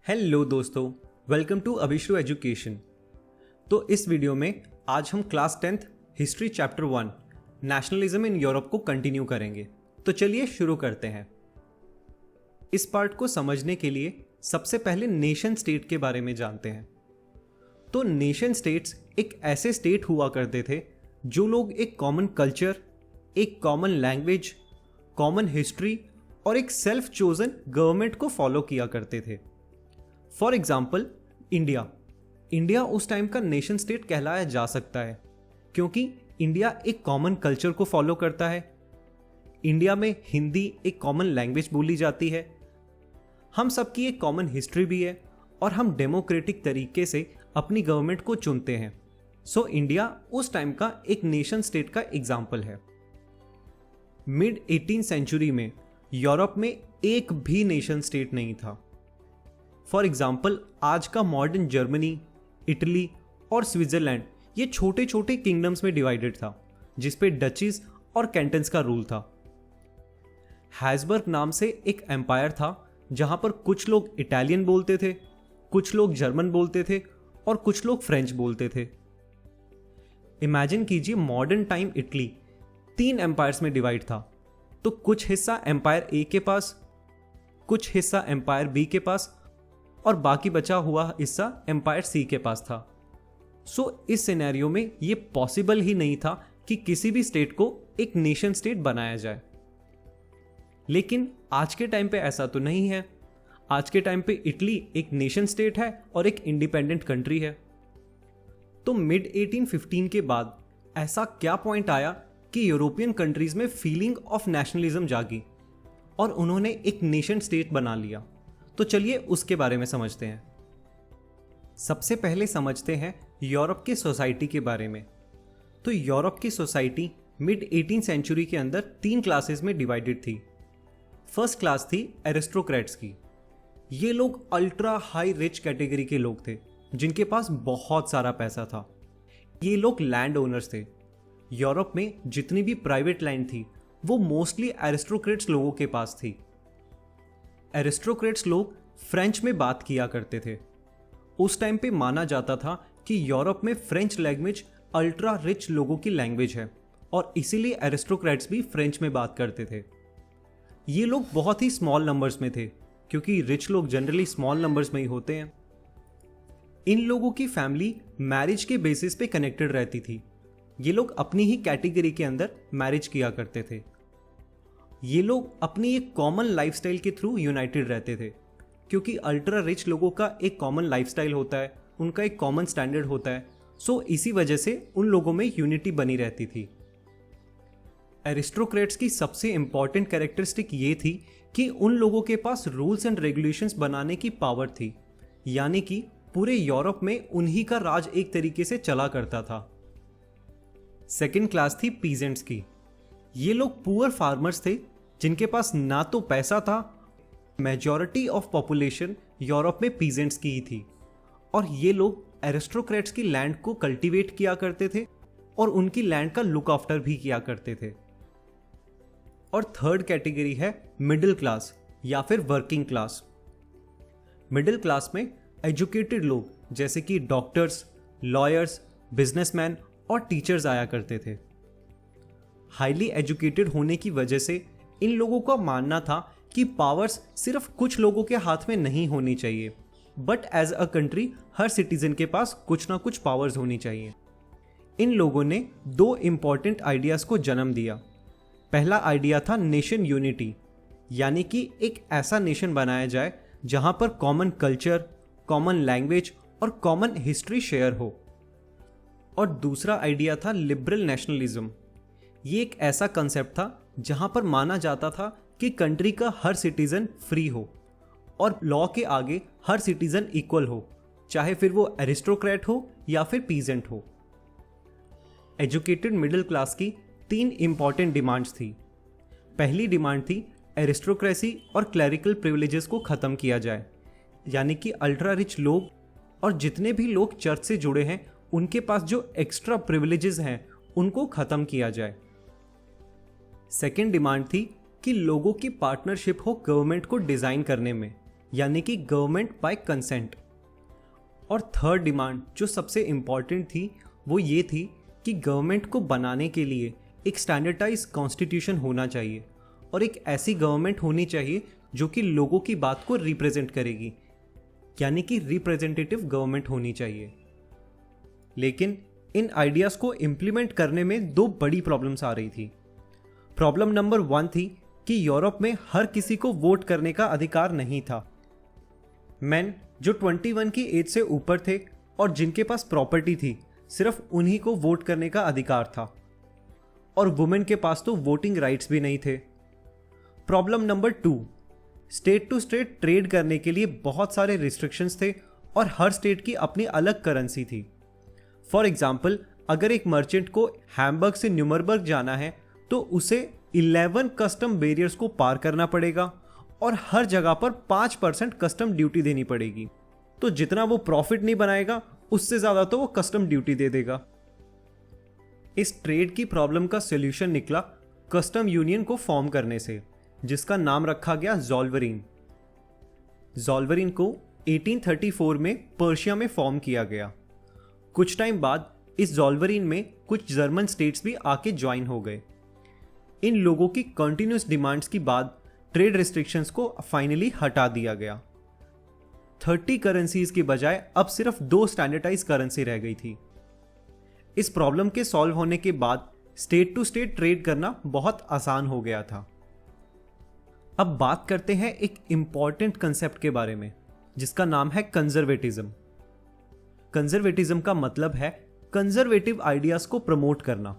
Hello दोस्तों, welcome to अभिश्रु education. तो इस वीडियो में आज हम class 10th history chapter 1 nationalism in Europe को कंटिन्यू करेंगे। तो चलिए शुरू करते हैं। इस पार्ट को समझने के लिए सबसे पहले नेशन स्टेट के बारे में जानते हैं। तो नेशन स्टेट्स एक ऐसे स्टेट हुआ करते थे जो लोग एक कॉमन कल्चर, एक कॉमन लैंग्वेज, कॉमन हिस्ट्री और एक सेल्फ चोजन गवर्नमेंट को फॉलो किया करते थे। फॉर एग्जाम्पल इंडिया उस टाइम का नेशन स्टेट कहलाया जा सकता है क्योंकि इंडिया एक कॉमन कल्चर को फॉलो करता है। इंडिया में हिंदी एक कॉमन लैंग्वेज बोली जाती है। हम सबकी एक कॉमन हिस्ट्री भी है और हम डेमोक्रेटिक तरीके से अपनी गवर्नमेंट को चुनते हैं। सो इंडिया उस टाइम का एक नेशन स्टेट का एग्जाम्पल है। मिड 18th सेंचुरी में यूरोप में एक भी नेशन स्टेट नहीं था। फॉर एग्जाम्पल आज का मॉडर्न जर्मनी, इटली और स्विट्जरलैंड ये छोटे छोटे किंगडम्स में डिवाइडेड था जिसपे डचीज और कैंटन्स का रूल था। हैब्सबर्ग नाम से एक एम्पायर था जहां पर कुछ लोग इटालियन बोलते थे, कुछ लोग जर्मन बोलते थे और कुछ लोग फ्रेंच बोलते थे। इमेजिन कीजिए मॉडर्न टाइम इटली 3 एम्पायर्स में डिवाइड था। तो कुछ हिस्सा एम्पायर ए के पास, कुछ हिस्सा एम्पायर बी के पास और बाकी बचा हुआ हिस्सा एम्पायर सी के पास था। सो इस सिनेरियो में ये पॉसिबल ही नहीं था कि किसी भी स्टेट को एक नेशन स्टेट बनाया जाए। लेकिन आज के टाइम पे ऐसा तो नहीं है। आज के टाइम पे इटली एक नेशन स्टेट है और एक इंडिपेंडेंट कंट्री है। तो मिड 1815 के बाद ऐसा क्या पॉइंट आया कि यूरोपियन कंट्रीज में फीलिंग ऑफ नेशनलिज्म जागी और उन्होंने एक नेशन स्टेट बना लिया। तो चलिए उसके बारे में समझते हैं। सबसे पहले समझते हैं यूरोप की सोसाइटी के बारे में। तो यूरोप की सोसाइटी मिड 18th सेंचुरी के अंदर 3 क्लासेस में डिवाइडेड थी। फर्स्ट क्लास थी एरिस्टोक्रेट्स की। ये लोग अल्ट्रा हाई रिच कैटेगरी के लोग थे जिनके पास बहुत सारा पैसा था। ये लोग लैंड ओनर्स थे। यूरोप में जितनी भी प्राइवेट लैंड थी वो मोस्टली एरिस्टोक्रेट्स लोगों के पास थी। एरिस्टोक्रेट्स लोग फ्रेंच में बात किया करते थे। उस टाइम पे माना जाता था कि यूरोप में फ्रेंच लैंग्वेज अल्ट्रा रिच लोगों की लैंग्वेज है और इसीलिए एरिस्टोक्रेट्स भी फ्रेंच में बात करते थे। ये लोग बहुत ही स्मॉल नंबर्स में थे क्योंकि रिच लोग जनरली स्मॉल नंबर्स में ही होते हैं। इन लोगों की फैमिली मैरिज के बेसिस पे कनेक्टेड रहती थी। ये लोग अपनी ही कैटेगरी के अंदर मैरिज किया करते थे। ये लोग अपनी एक कॉमन लाइफस्टाइल के थ्रू यूनाइटेड रहते थे क्योंकि अल्ट्रा रिच लोगों का एक कॉमन लाइफस्टाइल होता है, उनका एक कॉमन स्टैंडर्ड होता है। सो इसी वजह से उन लोगों में यूनिटी बनी रहती थी। एरिस्टोक्रेट्स की सबसे इंपॉर्टेंट कैरेक्टरिस्टिक ये थी कि उन लोगों के पास रूल्स एंड रेगुलेशंस बनाने की पावर थी, यानी कि पूरे यूरोप में उन्हीं का राज एक तरीके से चला करता था। सेकेंड क्लास थी पीजेंट्स की। ये लोग पुअर फार्मर्स थे जिनके पास ना तो पैसा था। मेजॉरिटी ऑफ पॉपुलेशन यूरोप में पीजेंट्स की ही थी और ये लोग एरिस्टोक्रेट्स की लैंड को कल्टीवेट किया करते थे और उनकी लैंड का लुक आफ्टर भी किया करते थे। और थर्ड कैटेगरी है मिडिल क्लास या फिर वर्किंग क्लास। मिडिल क्लास में एजुकेटेड लोग जैसे कि डॉक्टर्स, लॉयर्स, बिजनेसमैन और टीचर्स आया करते थे। हाईली एजुकेटेड होने की वजह से इन लोगों का मानना था कि पावर्स सिर्फ कुछ लोगों के हाथ में नहीं होनी चाहिए, बट एज अ कंट्री हर सिटीजन के पास कुछ ना कुछ पावर्स होनी चाहिए। इन लोगों ने 2 इंपॉर्टेंट आइडियाज को जन्म दिया। पहला आइडिया था नेशन यूनिटी, यानी कि एक ऐसा नेशन बनाया जाए जहां पर कॉमन कल्चर, कॉमन लैंग्वेज और कॉमन हिस्ट्री शेयर हो। और दूसरा आइडिया था लिबरल नेशनलिज्म। ये एक ऐसा कंसेप्ट था जहां पर माना जाता था कि कंट्री का हर सिटीजन फ्री हो और लॉ के आगे हर सिटीजन इक्वल हो, चाहे फिर वो एरिस्टोक्रेट हो या फिर पीजेंट हो। एजुकेटेड मिडिल क्लास की 3 इंपॉर्टेंट डिमांड्स थी। पहली डिमांड थी एरिस्टोक्रेसी और क्लरिकल प्रिविलेजेस को खत्म किया जाए, यानी कि अल्ट्रा रिच लोग और जितने भी लोग चर्च से जुड़े हैं उनके पास जो एक्स्ट्रा प्रिविलेजेस हैं उनको खत्म किया जाए। सेकेंड डिमांड थी कि लोगों की पार्टनरशिप हो गवर्नमेंट को डिजाइन करने में, यानी कि गवर्नमेंट बाय कंसेंट। और थर्ड डिमांड जो सबसे इम्पॉर्टेंट थी वो ये थी कि गवर्नमेंट को बनाने के लिए एक स्टैंडर्डाइज कॉन्स्टिट्यूशन होना चाहिए और एक ऐसी गवर्नमेंट होनी चाहिए जो कि लोगों की बात को रिप्रेजेंट करेगी, यानी कि रिप्रेजेंटेटिव गवर्नमेंट होनी चाहिए। लेकिन इन आइडियाज़ को इम्प्लीमेंट करने में दो बड़ी प्रॉब्लम्स आ रही थी। प्रॉब्लम नंबर 1 थी कि यूरोप में हर किसी को वोट करने का अधिकार नहीं था। मैन जो 21 की एज से ऊपर थे और जिनके पास प्रॉपर्टी थी, सिर्फ उन्हीं को वोट करने का अधिकार था और वुमेन के पास तो वोटिंग राइट्स भी नहीं थे। Problem number 2, state to state trade करने के लिए बहुत सारे रिस्ट्रिक्शंस थे और हर स्टेट की अपनी अलग करेंसी थी। फॉर एग्जाम्पल, अगर एक मर्चेंट को हैम्बर्ग से न्यूमरबर्ग जाना है तो उसे 11 कस्टम बैरियर्स को पार करना पड़ेगा और हर जगह पर 5% कस्टम ड्यूटी देनी पड़ेगी। तो जितना वो प्रॉफिट नहीं बनाएगा उससे ज़्यादा तो वो कस्टम ड्यूटी दे देगा। इस ट्रेड की प्रॉब्लम का सोल्यूशन निकला कस्टम यूनियन को फॉर्म करने से, जिसका नाम रखा गया ज़ॉल्वरीन। ज़ॉल्वरीन को 1834 में पर्शिया में फॉर्म किया गया। कुछ टाइम बाद इस ज़ॉल्वरीन में कुछ जर्मन स्टेट्स भी आके ज्वाइन हो गए। इन लोगों की कंटिन्यूस डिमांड्स के बाद ट्रेड रिस्ट्रिक्शंस को फाइनली हटा दिया गया। 30 करेंसीज के बजाय अब सिर्फ 2 स्टैंडर्डाइज करेंसी रह गई थी। इस प्रॉब्लम के सॉल्व होने के बाद स्टेट टू स्टेट ट्रेड करना बहुत आसान हो गया था। अब बात करते हैं एक इंपॉर्टेंट कंसेप्ट के बारे में जिसका नाम है कंजर्वेटिज्म। कंजर्वेटिज्म का मतलब है कंजर्वेटिव आइडियाज को प्रमोट करना।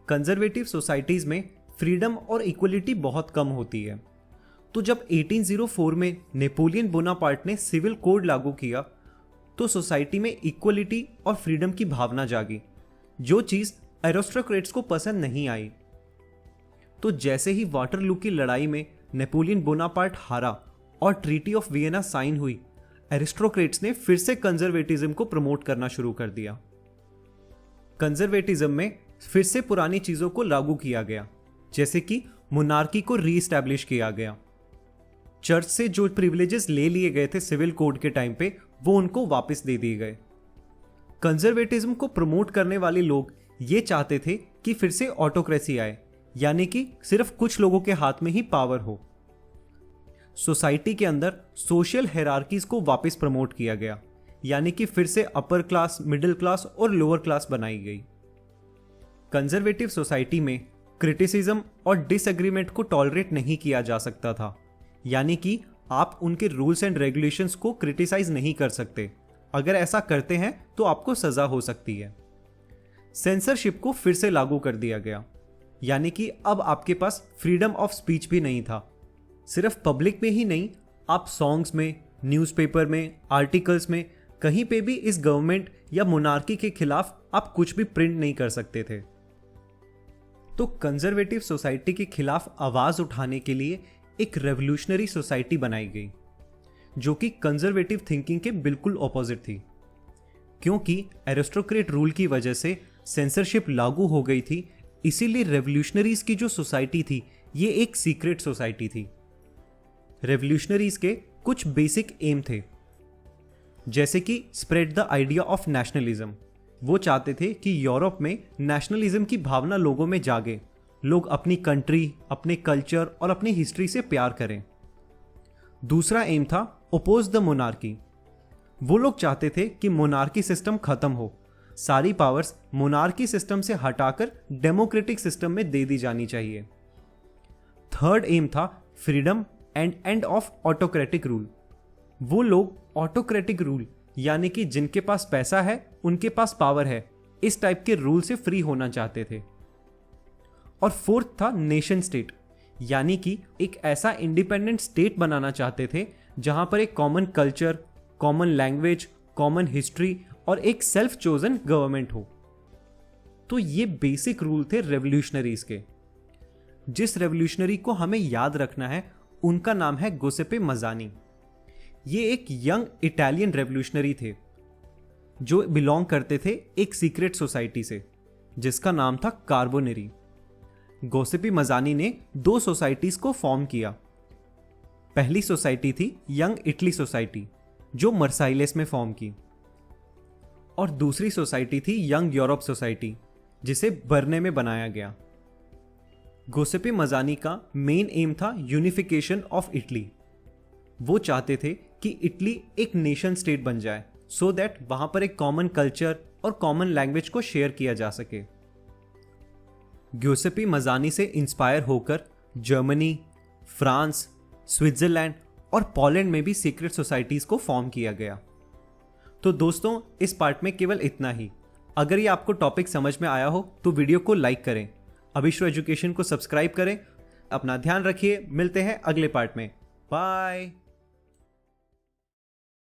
कंजर्वेटिव सोसाइटीज में फ्रीडम और इक्वलिटी बहुत कम होती है। तो जब 1804 में नेपोलियन बोनापार्ट ने सिविल कोड लागू किया तो सोसाइटी में इक्वलिटी और फ्रीडम की भावना जागी, जो चीज़ एरिस्टोक्रेट्स को पसंद नहीं आई। तो जैसे ही वाटरलू की लड़ाई में नेपोलियन बोनापार्ट हारा और ट्रीटी ऑफ वियना साइन हुई, एरिस्टोक्रेट्स ने फिर से कंजर्वेटिज्म को प्रमोट करना शुरू कर दिया। कंजर्वेटिज्म में फिर से पुरानी चीज़ों को लागू किया गया, जैसे कि मोनार्की को रीएस्टैब्लिश किया गया। चर्च से जो प्रिविलेजेस ले लिए गए थे सिविल कोड के टाइम पे, वो उनको वापस दे दिए गए। कंजर्वेटिज्म को प्रमोट करने वाले लोग ये चाहते थे कि फिर से ऑटोक्रेसी आए, यानी कि सिर्फ कुछ लोगों के हाथ में ही पावर हो। सोसाइटी के अंदर सोशल हायरार्कीज को वापस प्रमोट किया गया, यानी कि फिर से अपर क्लास, मिडिल क्लास और लोअर क्लास बनाई गई। कंजर्वेटिव सोसाइटी में क्रिटिसिज्म और डिसएग्रीमेंट को टॉलरेट नहीं किया जा सकता था, यानी कि आप उनके रूल्स एंड रेगुलेशंस को क्रिटिसाइज नहीं कर सकते। अगर ऐसा करते हैं तो आपको सजा हो सकती है। सेंसरशिप को फिर से लागू कर दिया गया, यानी कि अब आपके पास फ्रीडम ऑफ स्पीच भी नहीं था। सिर्फ पब्लिक में ही नहीं, आप सॉन्ग्स में, न्यूज़पेपर में, आर्टिकल्स में, कहीं पे भी इस गवर्नमेंट या मोनार्की के खिलाफ आप कुछ भी प्रिंट नहीं कर सकते थे। तो कंजर्वेटिव सोसाइटी के खिलाफ आवाज उठाने के लिए एक रेवोल्यूशनरी सोसाइटी बनाई गई, जो कि कंजर्वेटिव थिंकिंग के बिल्कुल ऑपोजिट थी। क्योंकि एरिस्टोक्रेट रूल की वजह से सेंसरशिप लागू हो गई थी, इसीलिए रेवोल्यूशनरीज की जो सोसाइटी थी ये एक सीक्रेट सोसाइटी थी। रेवोल्यूशनरीज के कुछ बेसिक एम थे, जैसे कि spread the idea of nationalism. वो चाहते थे कि यूरोप में नेशनलिज्म की भावना लोगों में जागे, लोग अपनी कंट्री, अपने कल्चर और अपनी हिस्ट्री से प्यार करें। दूसरा एम था ओपोज द मोनार्की। वो लोग चाहते थे कि मोनार्की सिस्टम खत्म हो, सारी पावर्स मोनार्की सिस्टम से हटाकर डेमोक्रेटिक सिस्टम में दे दी जानी चाहिए। थर्ड एम था freedom and end of autocratic rule. वो लोग ऑटोक्रेटिक रूल, यानी कि जिनके पास पैसा है उनके पास पावर है, इस टाइप के रूल से फ्री होना चाहते थे। और फोर्थ था नेशन स्टेट, यानी कि एक ऐसा इंडिपेंडेंट स्टेट बनाना चाहते थे जहां पर एक common culture, common language, common history और एक सेल्फ चोजन गवर्नमेंट हो। तो ये बेसिक रूल थे रेवोल्यूशनरीज के। जिस रेवोल्यूशनरी को हमें याद रखना है उनका नाम है गुसेपे मज़ानी। ये एक यंग इटालियन रेवोल्यूशनरी थे जो बिलोंग करते थे एक सीक्रेट सोसाइटी से जिसका नाम था कार्बोनेरी। गुसेपे मज़ानी ने 2 सोसाइटीज को फॉर्म किया। पहली सोसाइटी थी यंग इटली सोसाइटी, जो मर्साइलेस में फॉर्म की, और दूसरी सोसाइटी थी यंग यूरोप सोसाइटी, जिसे बर्ने में बनाया गया। गोसेपे मजानी का मेन एम था यूनिफिकेशन ऑफ इटली। वो चाहते थे कि इटली एक नेशन स्टेट बन जाए, सो दैट वहां पर एक कॉमन कल्चर और कॉमन लैंग्वेज को शेयर किया जा सके। ग्योसेपे मजानी से इंस्पायर होकर जर्मनी, फ्रांस, स्विट्जरलैंड और पोलैंड में भी सीक्रेट सोसाइटीज को फॉर्म किया गया। तो दोस्तों, इस पार्ट में केवल इतना ही। अगर ये आपको टॉपिक समझ में आया हो तो वीडियो को लाइक करें, अभिश्व एजुकेशन को सब्सक्राइब करें। अपना ध्यान रखिए, मिलते हैं अगले पार्ट में। बाय।